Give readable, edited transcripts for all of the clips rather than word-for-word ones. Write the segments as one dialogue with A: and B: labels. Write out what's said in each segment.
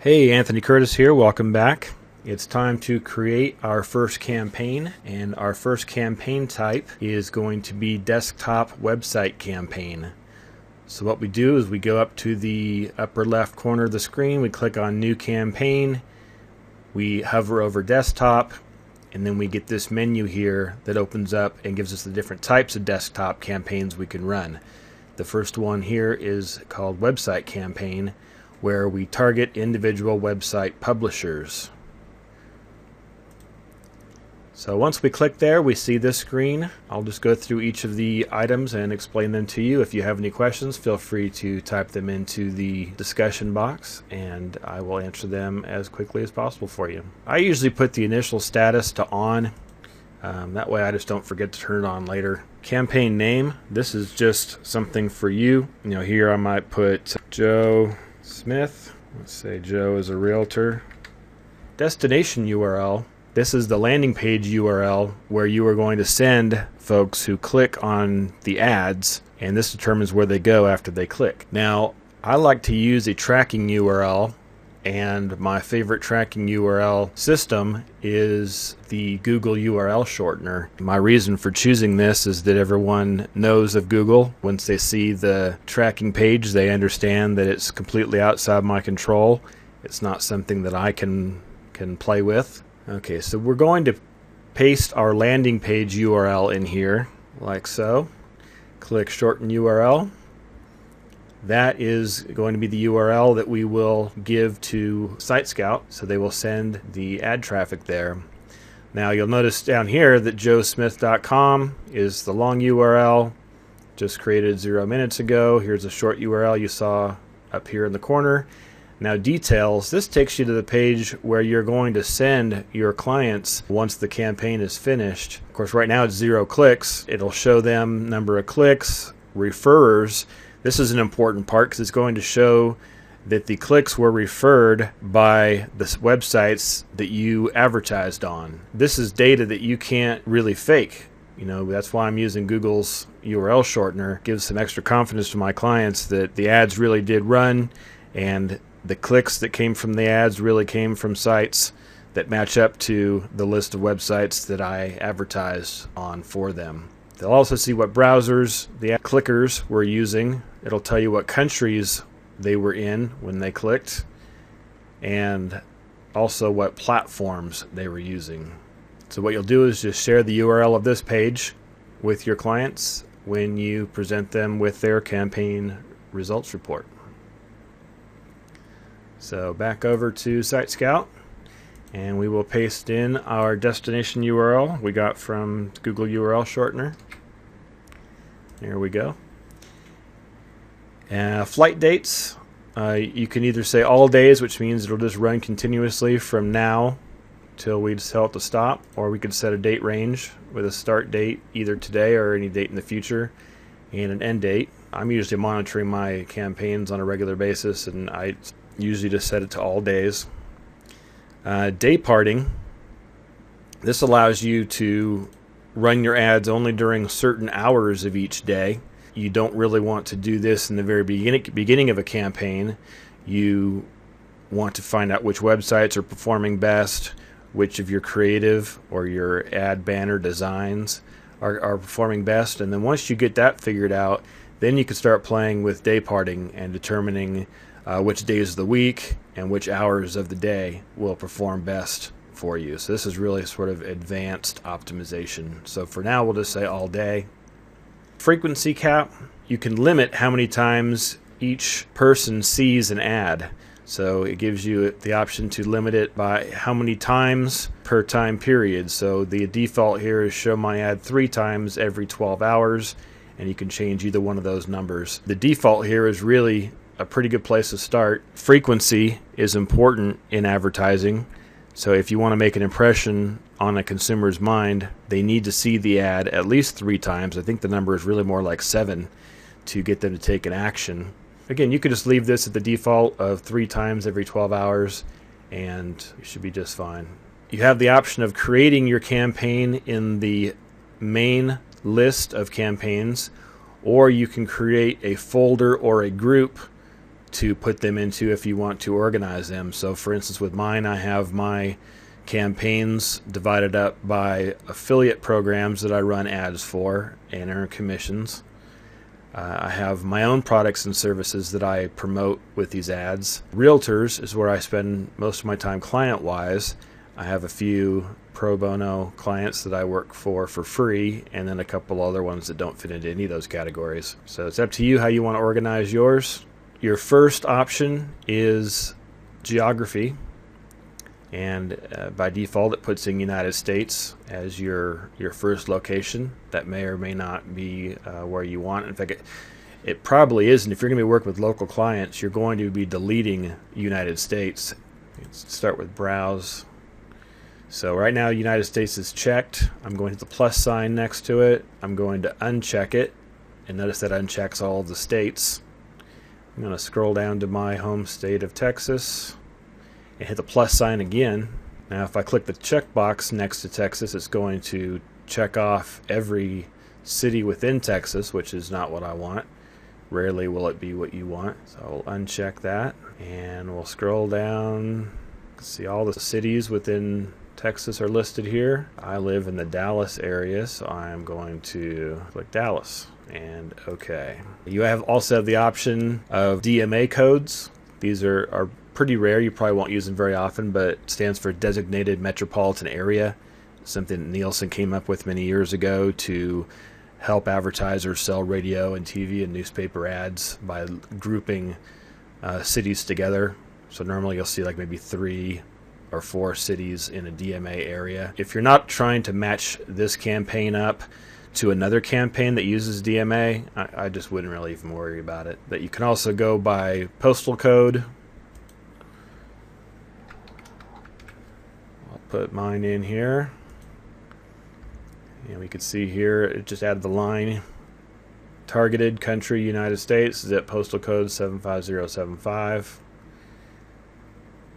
A: Hey, Anthony Curtis here. Welcome back. It's time to create our first campaign, and our first campaign type is going to be desktop website campaign. So what we do is we go up to the upper left corner of the screen, we click on New Campaign, we hover over Desktop, and then we get this menu here that opens up and gives us the different types of desktop campaigns we can run. The first one here is called Website Campaign, where we target individual website publishers. So once we click there, we see this screen. I'll just go through each of the items and explain them to you. If you have any questions, feel free to type them into the discussion box and I will answer them as quickly as possible for you. I usually put the initial status to on. That way I just don't forget to turn it on later. Campaign name, this is just something for you. Here I might put Joe Smith. Let's say Joe is a realtor. Destination URL. This is the landing page URL where you are going to send folks who click on the ads, and this determines where they go after they click. Now, I like to use a tracking URL, and my favorite tracking URL system is the Google URL shortener. My reason for choosing this is that everyone knows of Google. Once they see the tracking page, they understand that it's completely outside my control. It's not something that I can play with. Okay, so we're going to paste our landing page URL in here, like so. Click Shorten URL. That is going to be the URL that we will give to Site Scout, so they will send the ad traffic there. Now you'll notice down here that joesmith.com is the long URL, just created 0 minutes ago. Here's a short URL you saw up here in the corner. Now details, this takes you to the page where you're going to send your clients once the campaign is finished. Of course, right now it's 0 clicks. It'll show them number of clicks, referrers. This is an important part because it's going to show that the clicks were referred by the websites that you advertised on. This is data that you can't really fake. That's why I'm using Google's URL shortener. It gives some extra confidence to my clients that the ads really did run, and the clicks that came from the ads really came from sites that match up to the list of websites that I advertised on for them. They'll also see what browsers the ad clickers were using. It'll tell you what countries they were in when they clicked, and also what platforms they were using. So what you'll do is just share the URL of this page with your clients when you present them with their campaign results report. So back over to Site Scout, and we will paste in our destination URL we got from Google URL shortener. There we go. Flight dates, you can either say all days, which means it'll just run continuously from now till we tell it to stop, or we could set a date range with a start date either today or any date in the future, and an end date. I'm usually monitoring my campaigns on a regular basis, and I usually just set it to all days. Day parting. This allows you to run your ads only during certain hours of each day. You don't really want to do this in the very beginning of a campaign. You want to find out which websites are performing best, which of your creative or your ad banner designs are performing best, and then once you get that figured out, then you can start playing with day parting and determining which days of the week and which hours of the day will perform best for you. So this is really sort of advanced optimization. So for now, we'll just say all day. Frequency cap, you can limit how many times each person sees an ad. So it gives you the option to limit it by how many times per time period. So the default here is show my ad 3 times every 12 hours, and you can change either one of those numbers. The default here is really a pretty good place to start. Frequency is important in advertising. So if you want to make an impression on a consumer's mind, they need to see the ad at least 3 times. I think the number is really more like 7 to get them to take an action. Again, you could just leave this at the default of 3 times every 12 hours and you should be just fine. You have the option of creating your campaign in the main list of campaigns, or you can create a folder or a group to put them into if you want to organize them. So for instance, with mine, I have my campaigns divided up by affiliate programs that I run ads for and earn commissions. I have my own products and services that I promote with these ads. Realtors is where I spend most of my time client-wise. I have a few pro bono clients that I work for free, and then a couple other ones that don't fit into any of those categories. So it's up to you how you want to organize yours. Your first option is geography, and by default it puts in United States as your first location. That may or may not be where you want. In fact, it probably isn't. If you're going to be working with local clients, you're going to be deleting United States. Let's start with browse. So right now United States is checked. I'm going to hit the plus sign next to it. I'm going to uncheck it, and notice that unchecks all of the states. I'm going to scroll down to my home state of Texas and hit the plus sign again. Now if I click the checkbox next to Texas, it's going to check off every city within Texas, which is not what I want. Rarely will it be what you want. So I'll uncheck that, and we'll scroll down. See all the cities within Texas are listed here. I live in the Dallas area, so I'm going to click Dallas and OK. You also have the option of DMA codes. These are pretty rare. You probably won't use them very often, but it stands for Designated Metropolitan Area, something Nielsen came up with many years ago to help advertisers sell radio and TV and newspaper ads by grouping cities together. So normally you'll see like maybe 3 or 4 cities in a DMA area. If you're not trying to match this campaign up to another campaign that uses DMA, I just wouldn't really even worry about it. But you can also go by postal code. I'll put mine in here. And we can see here, it just added the line. Targeted country, United States, zip postal code 75075.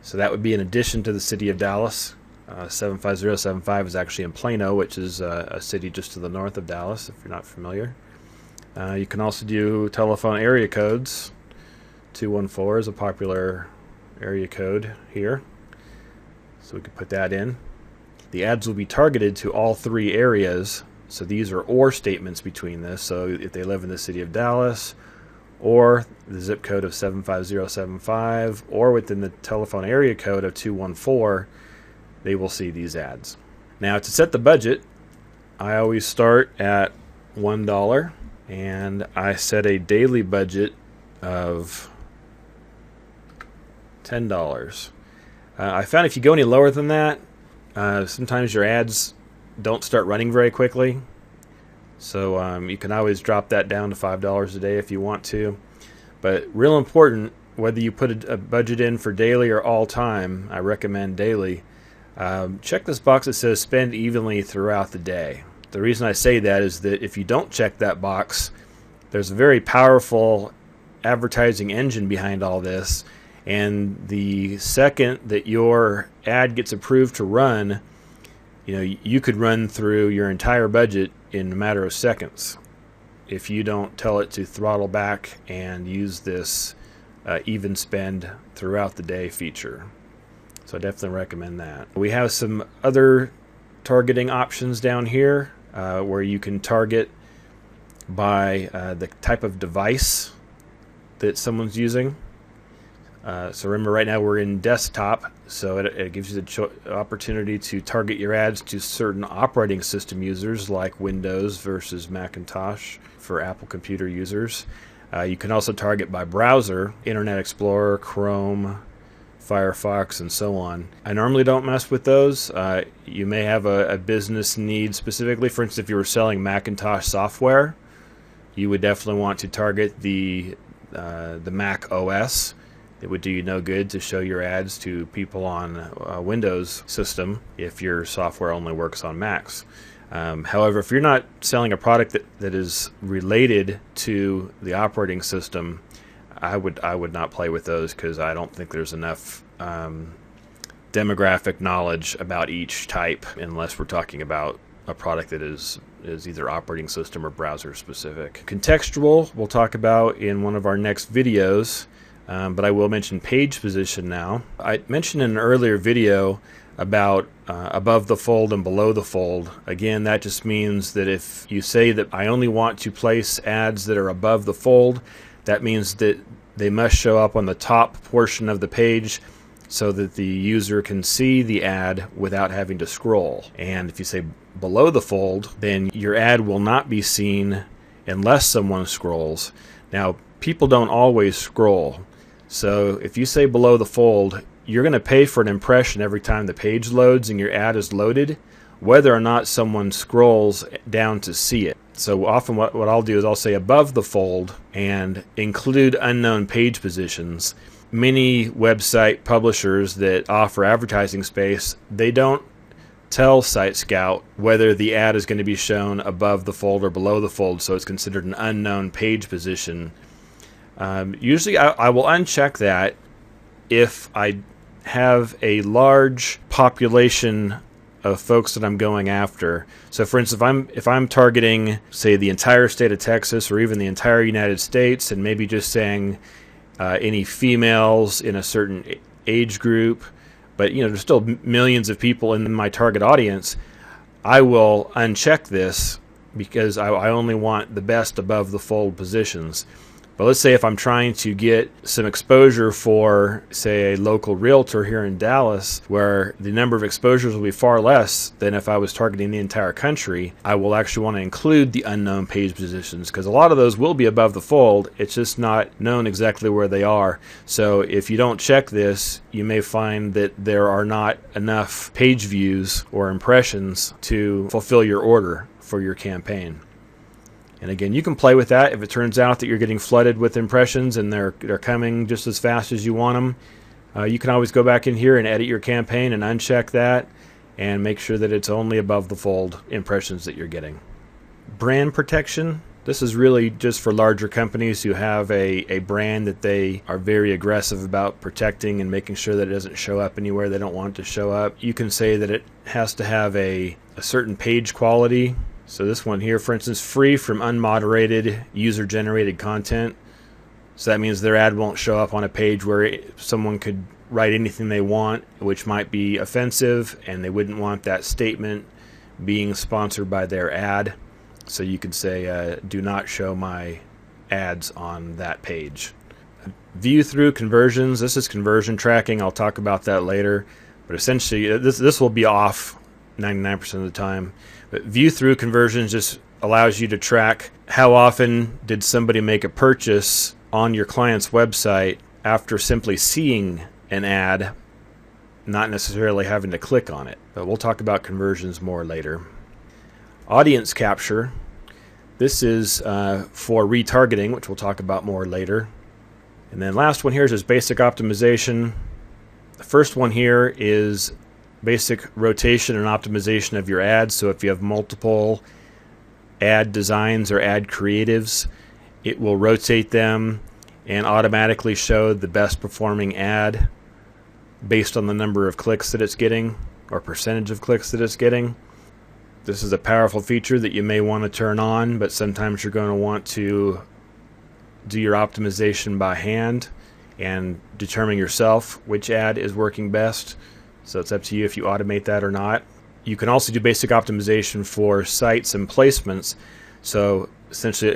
A: So that would be in addition to the city of Dallas. 75075 is actually in Plano, which is a city just to the north of Dallas, if you're not familiar. You can also do telephone area codes. 214 is a popular area code here. So we could put that in. The ads will be targeted to all 3 areas. So these are or statements between this. So if they live in the city of Dallas, or the zip code of 75075, or within the telephone area code of 214, they will see these ads. Now to set the budget, I always start at $1, and I set a daily budget of $10. I found if you go any lower than that, sometimes your ads don't start running very quickly. So you can always drop that down to $5 a day if you want to. But real important, whether you put a budget in for daily or all time, I recommend daily. Check this box that says spend evenly throughout the day. The reason I say that is that if you don't check that box, there's a very powerful advertising engine behind all this, and the second that your ad gets approved to run, you could run through your entire budget in a matter of seconds if you don't tell it to throttle back and use this even spend throughout the day feature. So I definitely recommend that. We have some other targeting options down here where you can target by the type of device that someone's using. So remember, right now we're in desktop, so it gives you the opportunity to target your ads to certain operating system users like Windows versus Macintosh for Apple computer users. You can also target by browser, Internet Explorer, Chrome, Firefox, and so on. I normally don't mess with those. You may have a business need specifically. For instance, if you were selling Macintosh software, you would definitely want to target the Mac OS. It would do you no good to show your ads to people on a Windows system if your software only works on Macs. However, if you're not selling a product that is related to the operating system, I would not play with those, because I don't think there's enough demographic knowledge about each type unless we're talking about a product that is either operating system or browser specific. Contextual we'll talk about in one of our next videos. but I will mention page position now. I mentioned in an earlier video about above the fold and below the fold. Again, that just means that if you say that I only want to place ads that are above the fold, that means that they must show up on the top portion of the page so that the user can see the ad without having to scroll. And if you say below the fold, then your ad will not be seen unless someone scrolls. Now, people don't always scroll. So if you say below the fold, you're going to pay for an impression every time the page loads and your ad is loaded, whether or not someone scrolls down to see it. So often what I'll do is I'll say above the fold and include unknown page positions. Many website publishers that offer advertising space, they don't tell SiteScout whether the ad is going to be shown above the fold or below the fold, so it's considered an unknown page position. Usually I will uncheck that if I have a large population of folks that I'm going after. So for instance, if I'm targeting, say, the entire state of Texas or even the entire United States, and maybe just saying any females in a certain age group, but there's still millions of people in my target audience, I will uncheck this because I only want the best above the fold positions. But let's say if I'm trying to get some exposure for, say, a local realtor here in Dallas, where the number of exposures will be far less than if I was targeting the entire country, I will actually want to include the unknown page positions, because a lot of those will be above the fold. It's just not known exactly where they are. So if you don't check this, you may find that there are not enough page views or impressions to fulfill your order for your campaign. And again, you can play with that. If it turns out that you're getting flooded with impressions and they're coming just as fast as you want them, you can always go back in here and edit your campaign and uncheck that and make sure that it's only above the fold impressions that you're getting. Brand protection. This is really just for larger companies who have a brand that they are very aggressive about protecting and making sure that it doesn't show up anywhere they don't want it to show up. You can say that it has to have a certain page quality. So this one here, for instance, free from unmoderated user-generated content. So that means their ad won't show up on a page where someone could write anything they want, which might be offensive, and they wouldn't want that statement being sponsored by their ad. So you could say, do not show my ads on that page. View through conversions. This is conversion tracking. I'll talk about that later. But essentially, this will be off 99% of the time. But view through conversions just allows you to track how often did somebody make a purchase on your client's website after simply seeing an ad, not necessarily having to click on it. But we'll talk about conversions more later. Audience capture. This is for retargeting, which we'll talk about more later. And then last one here is just basic optimization. The first one here is basic rotation and optimization of your ads. So if you have multiple ad designs or ad creatives, it will rotate them and automatically show the best performing ad based on the number of clicks that it's getting or percentage of clicks that it's getting. This is a powerful feature that you may want to turn on, but sometimes you're going to want to do your optimization by hand and determine yourself which ad is working best. So it's up to you if you automate that or not. You can also do basic optimization for sites and placements. So essentially,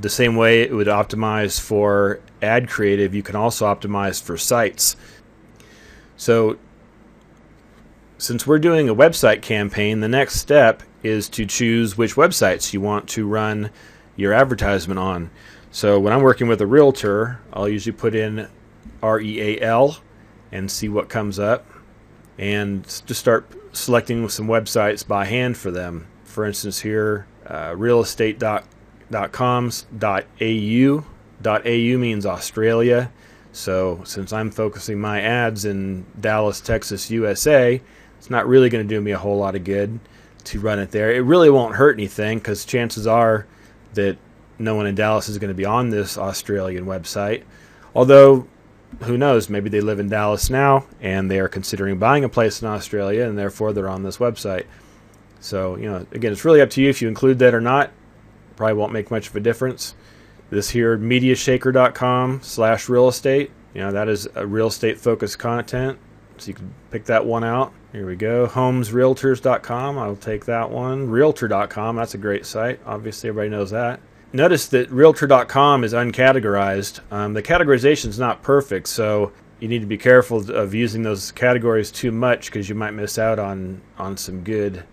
A: the same way it would optimize for ad creative, you can also optimize for sites. So since we're doing a website campaign, the next step is to choose which websites you want to run your advertisement on. So when I'm working with a realtor, I'll usually put in REAL and see what comes up, and just start selecting some websites by hand for them. For instance here, realestate.com.au. .au means Australia. So since I'm focusing my ads in Dallas, Texas, USA, it's not really going to do me a whole lot of good to run it there. It really won't hurt anything because chances are that no one in Dallas is going to be on this Australian website. Although, who knows, maybe they live in Dallas now and they are considering buying a place in Australia and therefore they're on this website. So, again, it's really up to you if you include that or not. Probably won't make much of a difference. This here, mediashaker.com/real estate. You know, that is a real estate focused content. So you can pick that one out. Here we go. homesrealtors.com. I'll take that one. Realtor.com. That's a great site. Obviously, everybody knows that. Notice that Realtor.com is uncategorized. The categorization is not perfect, so you need to be careful of using those categories too much because you might miss out on some good,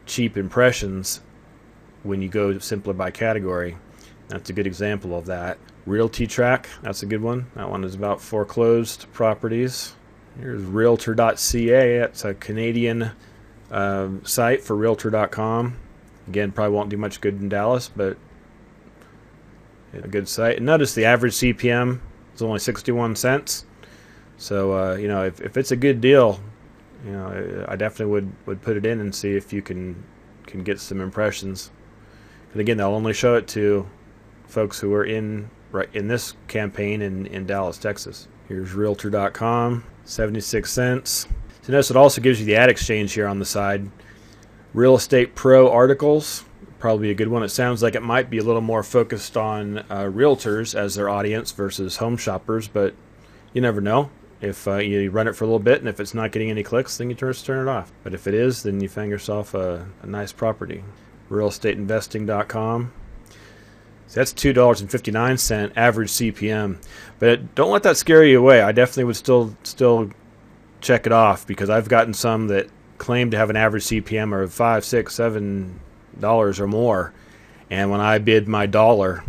A: cheap impressions when you go simply by category. That's a good example of that. Realty Track, that's a good one. That one is about foreclosed properties. Here's Realtor.ca. That's a Canadian site for Realtor.com. Again, probably won't do much good in Dallas, but a good site. And notice the average CPM is only 61 cents. So, you know, if it's a good deal, you know, I definitely would put it in and see if you can get some impressions. But again, they'll only show it to folks who are in this campaign in Dallas, Texas. Here's Realtor.com, 76 cents. So notice it also gives you the ad exchange here on the side. Real Estate Pro articles, probably a good one. It sounds like it might be a little more focused on realtors as their audience versus home shoppers, but you never know. If you run it for a little bit and if it's not getting any clicks, then you just turn it off. But if it is, then you found yourself a nice property. Realestateinvesting.com. So that's $2.59 average CPM. But don't let that scare you away. I definitely would still check it off because I've gotten some that claim to have an average CPM of $5, $6, $7 or more. And when I bid my dollar,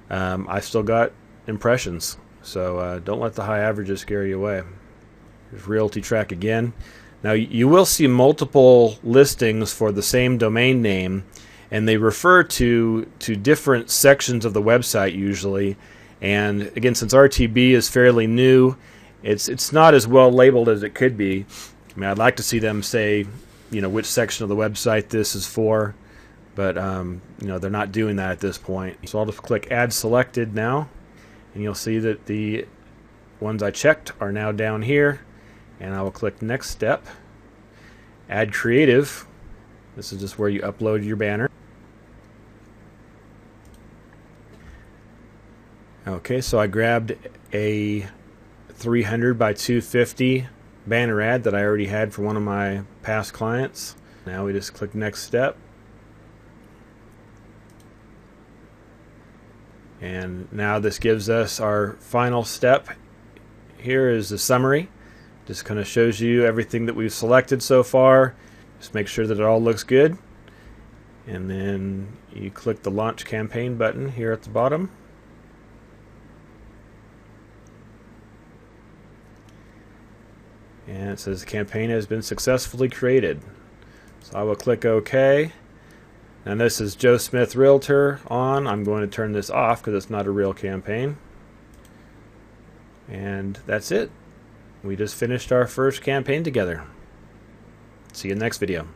A: I still got impressions. So don't let the high averages scare you away. Here's Realty Track again. Now you will see multiple listings for the same domain name, and they refer to different sections of the website usually. And again, since RTB is fairly new, it's not as well labeled as it could be. I mean, I'd like to see them say, you know, which section of the website this is for, but you know, they're not doing that at this point. So I'll just click Add Selected now, and you'll see that the ones I checked are now down here. And I will click Next Step. Add Creative. This is just where you upload your banner. Okay, so I grabbed a 300 by 250 banner ad that I already had for one of my past clients. Now we just click Next Step. And now this gives us our final step. Here is the summary. Just kind of shows you everything that we've selected so far. Just make sure that it all looks good. And then you click the Launch Campaign button here at the bottom. And it says the campaign has been successfully created. So I will click OK. And this is Joe Smith Realtor on. I'm going to turn this off because it's not a real campaign. And that's it. We just finished our first campaign together. See you in the next video.